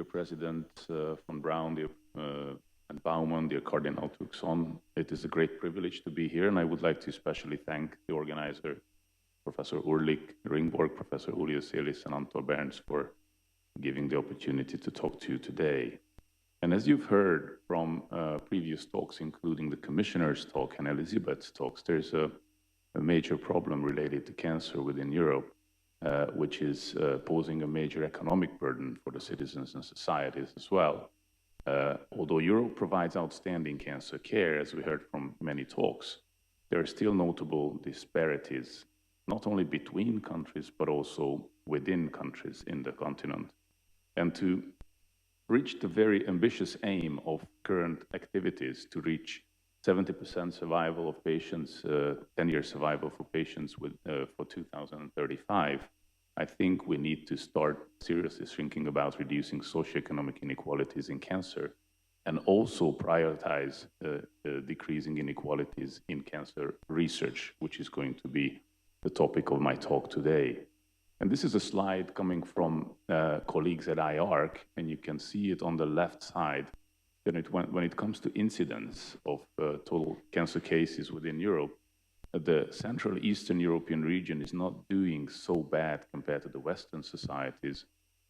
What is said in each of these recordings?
President von Braun, and Baumann, dear Cardinal Tuxon. It is a great privilege to be here, and I would like to especially thank the organizer, Professor Ulrich Ringborg, Professor Julio Celis, and Anton Berns for giving the opportunity to talk to you today. And as you've heard from previous talks, including the Commissioner's talk and Elizabeth's talks, there's a major problem related to cancer within Europe, which is posing a major economic burden for the citizens and societies as well. Although Europe provides outstanding cancer care, as we heard from many talks, there are still notable disparities, not only between countries, but also within countries in the continent. And to reach the very ambitious aim of current activities to reach 70% survival of patients, 10-year survival for patients for 2035, I think we need to start seriously thinking about reducing socioeconomic inequalities in cancer and also prioritize decreasing inequalities in cancer research, which is going to be the topic of my talk today. And this is a slide coming from colleagues at IARC, and you can see it on the left side. When it comes to incidence of total cancer cases within Europe, the Central Eastern European region is not doing so bad compared to the Western societies.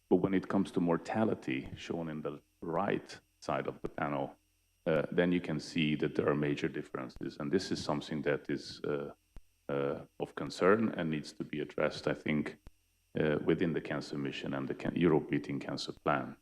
But when it comes to mortality, shown in the right side of the panel, then you can see that there are major differences. And this is something that is of concern and needs to be addressed, I think, within the cancer mission and the Europe Beating Cancer Plan.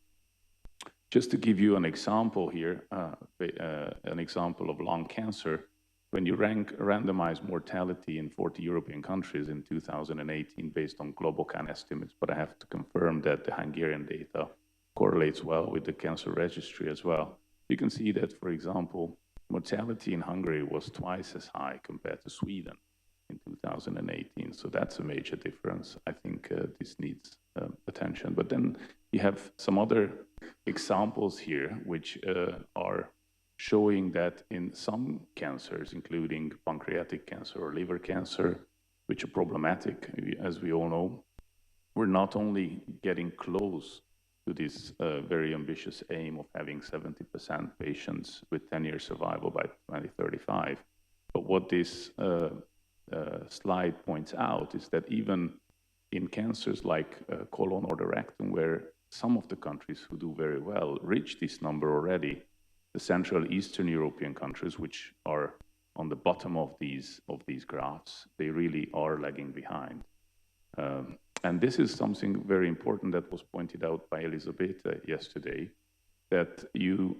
Just to give you an example here, an example of lung cancer, when you randomize mortality in 40 European countries in 2018 based on GloboCan estimates, but I have to confirm that the Hungarian data correlates well with the cancer registry as well. You can see that, for example, mortality in Hungary was twice as high compared to Sweden in 2018. So that's a major difference. I think this needs attention. But then you have some other examples here which are showing that in some cancers, including pancreatic cancer or liver cancer, which are problematic, as we all know, we're not only getting close to this very ambitious aim of having 70% patients with 10-year survival by 2035, but what this slide points out is that even in cancers like colon or the rectum, where some of the countries who do very well reach this number already, the Central Eastern European countries, which are on the bottom of these graphs, they really are lagging behind. And this is something very important that was pointed out by Elizabeth yesterday, that you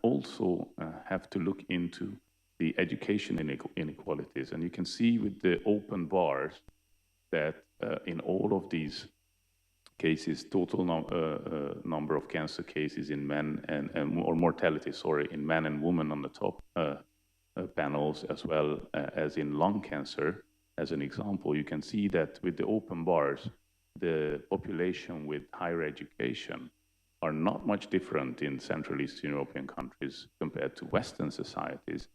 also have to look into the education inequalities. And you can see with the open bars that in all of these cases, total number of cancer cases in men or mortality, sorry, in men and women on the top panels, as well as in lung cancer, as an example, you can see that with the open bars, the population with higher education are not much different in Central Eastern European countries compared to Western societies.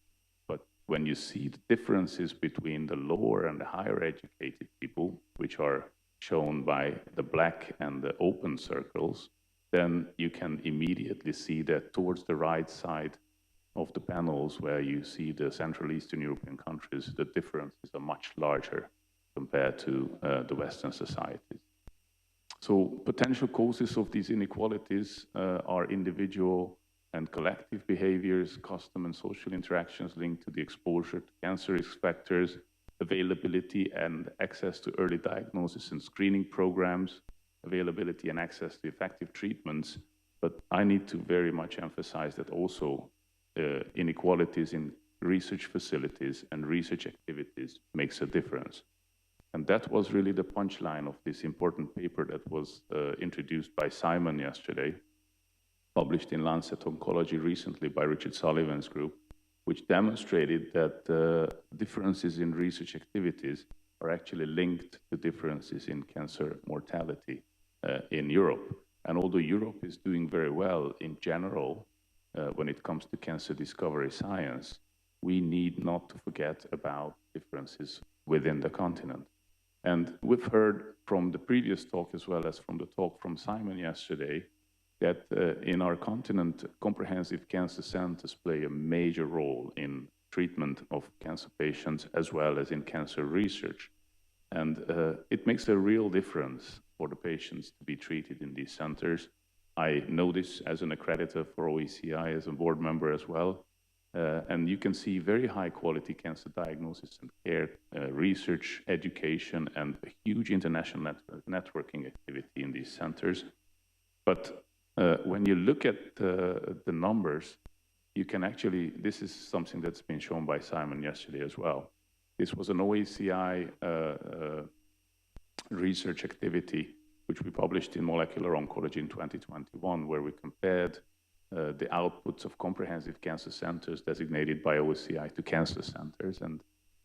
But when you see the differences between the lower and the higher educated people, which are shown by the black and the open circles, then you can immediately see that towards the right side of the panels, where you see the Central Eastern European countries, the differences are much larger compared to the Western societies. So potential causes of these inequalities are individual and collective behaviors, custom and social interactions linked to the exposure to cancer risk factors, availability and access to early diagnosis and screening programs, availability and access to effective treatments. But I need to very much emphasize that also inequalities in research facilities and research activities makes a difference. And that was really the punchline of this important paper that was introduced by Simon yesterday, published in Lancet Oncology recently by Richard Sullivan's group, which demonstrated that differences in research activities are actually linked to differences in cancer mortality in Europe. And although Europe is doing very well in general when it comes to cancer discovery science, we need not to forget about differences within the continent. And we've heard from the previous talk as well as from the talk from Simon yesterday that in our continent, comprehensive cancer centers play a major role in treatment of cancer patients as well as in cancer research. And it makes a real difference for the patients to be treated in these centers. I know this as an accreditor for OECI, as a board member as well. And you can see very high quality cancer diagnosis and care, research, education, and a huge international networking activity in these centers. But when you look at the numbers, you can actually, this is something that's been shown by Simon yesterday as well. This was an OECI research activity, which we published in Molecular Oncology in 2021, where we compared the outputs of comprehensive cancer centers designated by OECI to cancer centers. And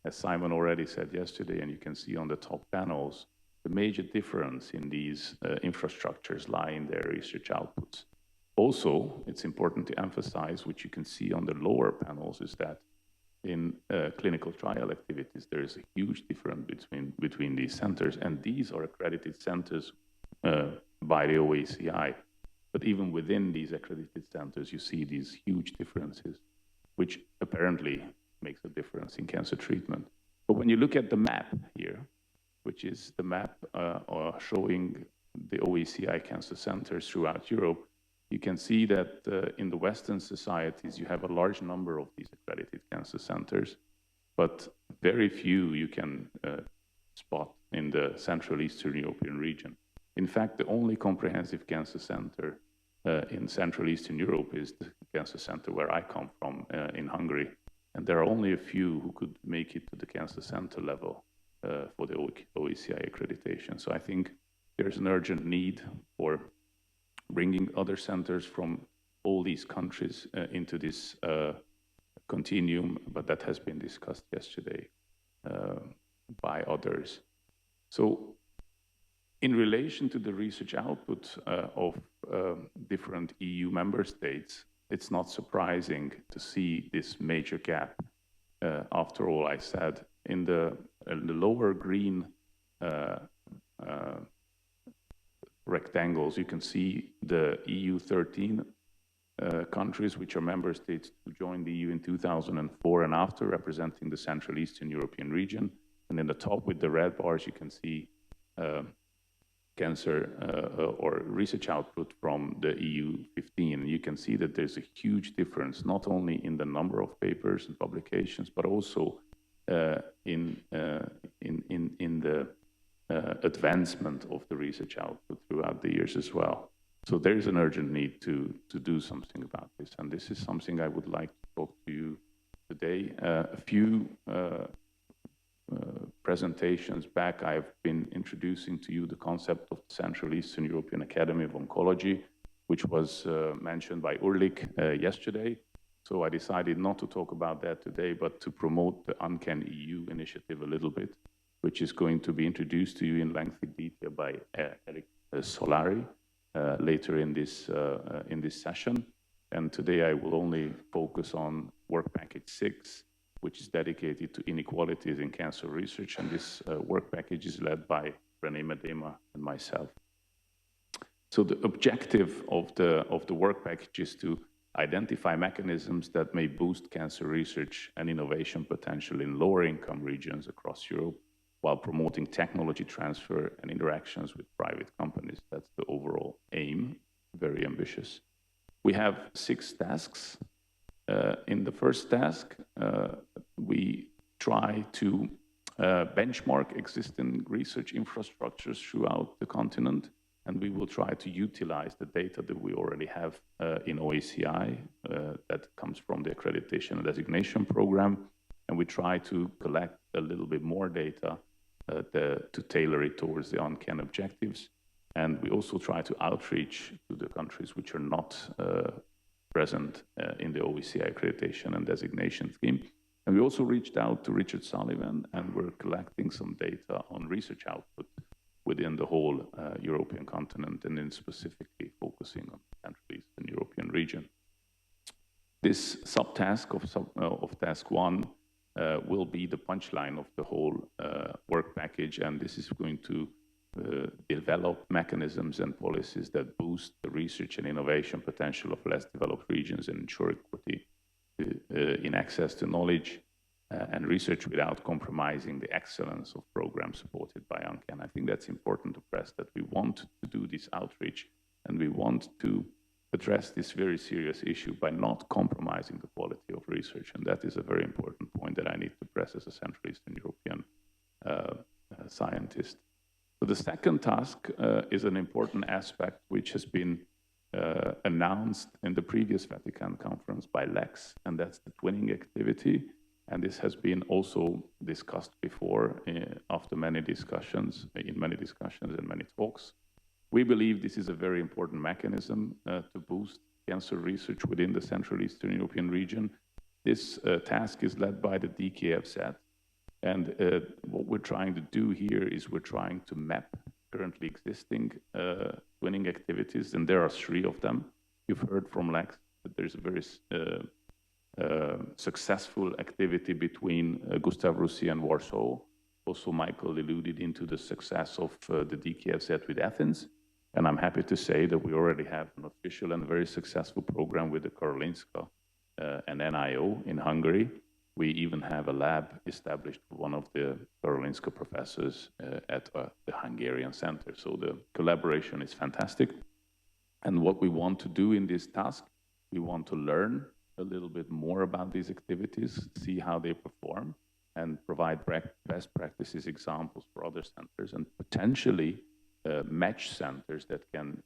as Simon already said yesterday, and you can see on the top panels, the major difference in these infrastructures lie in their research outputs. Also, it's important to emphasize, which you can see on the lower panels, is that in clinical trial activities, there is a huge difference between these centers, and these are accredited centers by the OECI. But even within these accredited centers, you see these huge differences, which apparently makes a difference in cancer treatment. But when you look at the map here, which is the map showing the OECI cancer centers throughout Europe, you can see that in the Western societies, you have a large number of these accredited cancer centers, but very few you can spot in the Central Eastern European region. In fact, the only comprehensive cancer center in Central Eastern Europe is the cancer center where I come from in Hungary. And there are only a few who could make it to the cancer center level for the OECI accreditation. So I think there's an urgent need for bringing other centers from all these countries into this continuum, but that has been discussed yesterday by others. So in relation to the research output of different EU member states, it's not surprising to see this major gap. After all, I said in the lower green rectangles, you can see the EU 13 countries, which are member states who joined the EU in 2004 and after, representing the Central Eastern European region. And in the top with the red bars, you can see cancer or research output from the EU 15. You can see that there's a huge difference, not only in the number of papers and publications, but also in the advancement of the research output throughout the years as well. So there is an urgent need to do something about this. And this is something I would like to talk to you today. A few presentations back, I've been introducing to you the concept of the Central Eastern European Academy of Oncology, which was mentioned by Ulrich yesterday. So I decided not to talk about that today, but to promote the Uncan EU initiative a little bit, which is going to be introduced to you in lengthy detail by Eric Solari later in this session. And today I will only focus on work package 6, which is dedicated to inequalities in cancer research. And this work package is led by René Medema and myself. So the objective of the work package is to identify mechanisms that may boost cancer research and innovation potential in lower income regions across Europe, while promoting technology transfer and interactions with private companies. That's the overall aim, very ambitious. We have 6 tasks. In the first task, we try to benchmark existing research infrastructures throughout the continent, and we will try to utilize the data that we already have in OECI that comes from the accreditation and designation program, and we try to collect a little bit more data to tailor it towards the Uncan objectives. And we also try to outreach to the countries which are not present in the OECI accreditation and designation scheme. And we also reached out to Richard Sullivan, and we're collecting some data on research output within the whole European continent, and then specifically focusing on the Central Eastern European region. This subtask of task 1 will be the punchline of the whole work package, and this is going to develop mechanisms and policies that boost the research and innovation potential of less developed regions and ensure equity in access to knowledge and research without compromising the excellence of programs supported by UNC. And I think that's important to press, that we want to do this outreach and we want to address this very serious issue by not compromising the quality of research. And that is a very important point that I need to press as a Central Eastern European scientist. So the second task is an important aspect which has been announced in the previous Vatican conference by Lex, and that's the twinning activity. And this has been also discussed before after many discussions, in many discussions and many talks. We believe this is a very important mechanism to boost cancer research within the Central Eastern European region. This task is led by the DKFZ. And what we're trying to do here is we're trying to map currently existing twinning activities, and there are 3 of them. You've heard from Lex that there's a very successful activity between Gustav Roussy and Warsaw. Also, Michael alluded into the success of the DKFZ with Athens. And I'm happy to say that we already have an official and very successful program with the Karolinska and NIO in Hungary. We even have a lab established for one of the Karolinska professors at the Hungarian center. So the collaboration is fantastic. And what we want to do in this task, we want to learn a little bit more about these activities, see how they perform, and provide best practices examples for other centers, and potentially match centers that can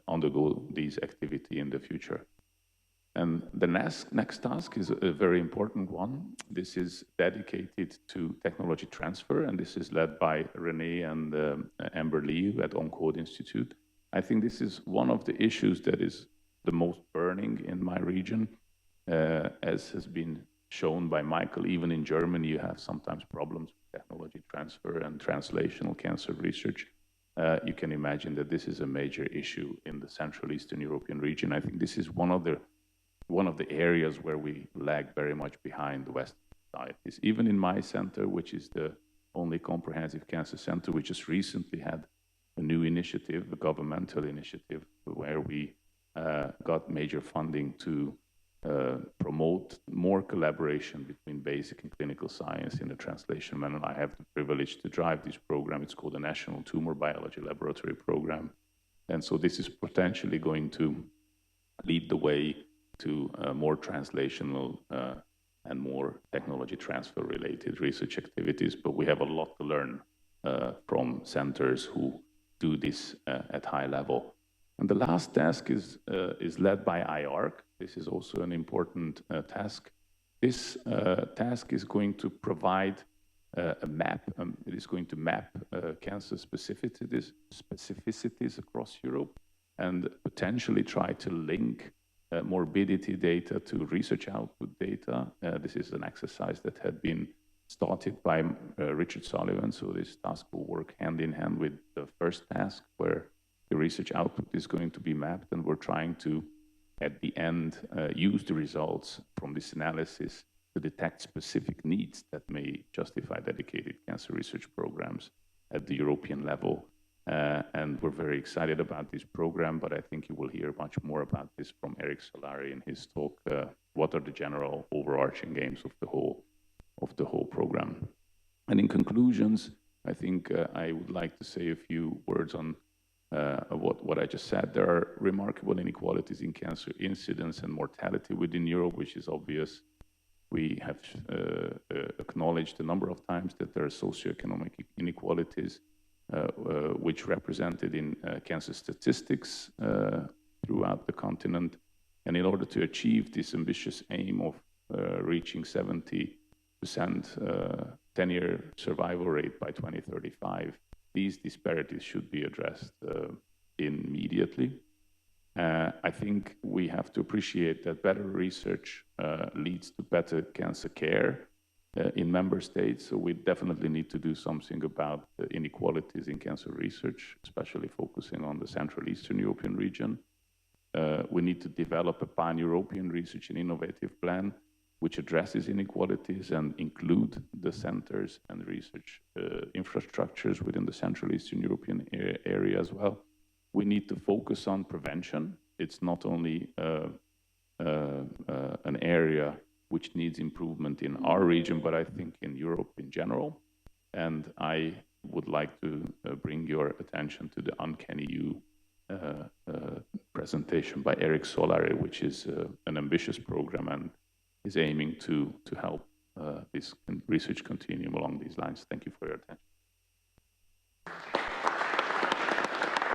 undergo these activity in the future. And the next task is a very important one. This is dedicated to technology transfer, and this is led by René and Amber Lee at OnCode Institute. I think this is one of the issues that is the most burning in my region. As has been shown by Michael, even in Germany, you have sometimes problems with technology transfer and translational cancer research. You can imagine that this is a major issue in the Central Eastern European region. I think this is one of the areas where we lag very much behind the Western societies. Even in my center, which is the only comprehensive cancer center, which just recently had a new initiative, a governmental initiative, where we got major funding to promote more collaboration between basic and clinical science in the translation. And I have the privilege to drive this program. It's called the National Tumor Biology Laboratory Program. And so this is potentially going to lead the way to more translational and more technology transfer related research activities. But we have a lot to learn from centers who do this at high level. And the last task is led by IARC. This is also an important task. This task is going to provide a map. It is going to map cancer specificities across Europe and potentially try to link morbidity data to research output data. This is an exercise that had been started by Richard Sullivan. So this task will work hand in hand with the first task, where the research output is going to be mapped, and we're trying to, at the end, use the results from this analysis to detect specific needs that may justify dedicated cancer research programs at the European level. And we're very excited about this program, but I think you will hear much more about this from Eric Solari in his talk, what are the general overarching aims of the whole program. And in conclusions, I think I would like to say a few words on what I just said. There are remarkable inequalities in cancer incidence and mortality within Europe, which is obvious. We have acknowledged a number of times that there are socioeconomic inequalities, which represented in cancer statistics throughout the continent. And in order to achieve this ambitious aim of reaching 70% 10-year survival rate by 2035, these disparities should be addressed immediately. I think we have to appreciate that better research leads to better cancer care in member states. So we definitely need to do something about the inequalities in cancer research, especially focusing on the Central Eastern European region. We need to develop a pan-European research and innovative plan which addresses inequalities and include the centers and research infrastructures within the Central Eastern European area as well. We need to focus on prevention. It's not only an area which needs improvement in our region, but I think in Europe in general. And I would like to bring your attention to the Uncanny You presentation by Eric Solari, which is an ambitious program and is aiming to help this research continuum along these lines. Thank you for your attention.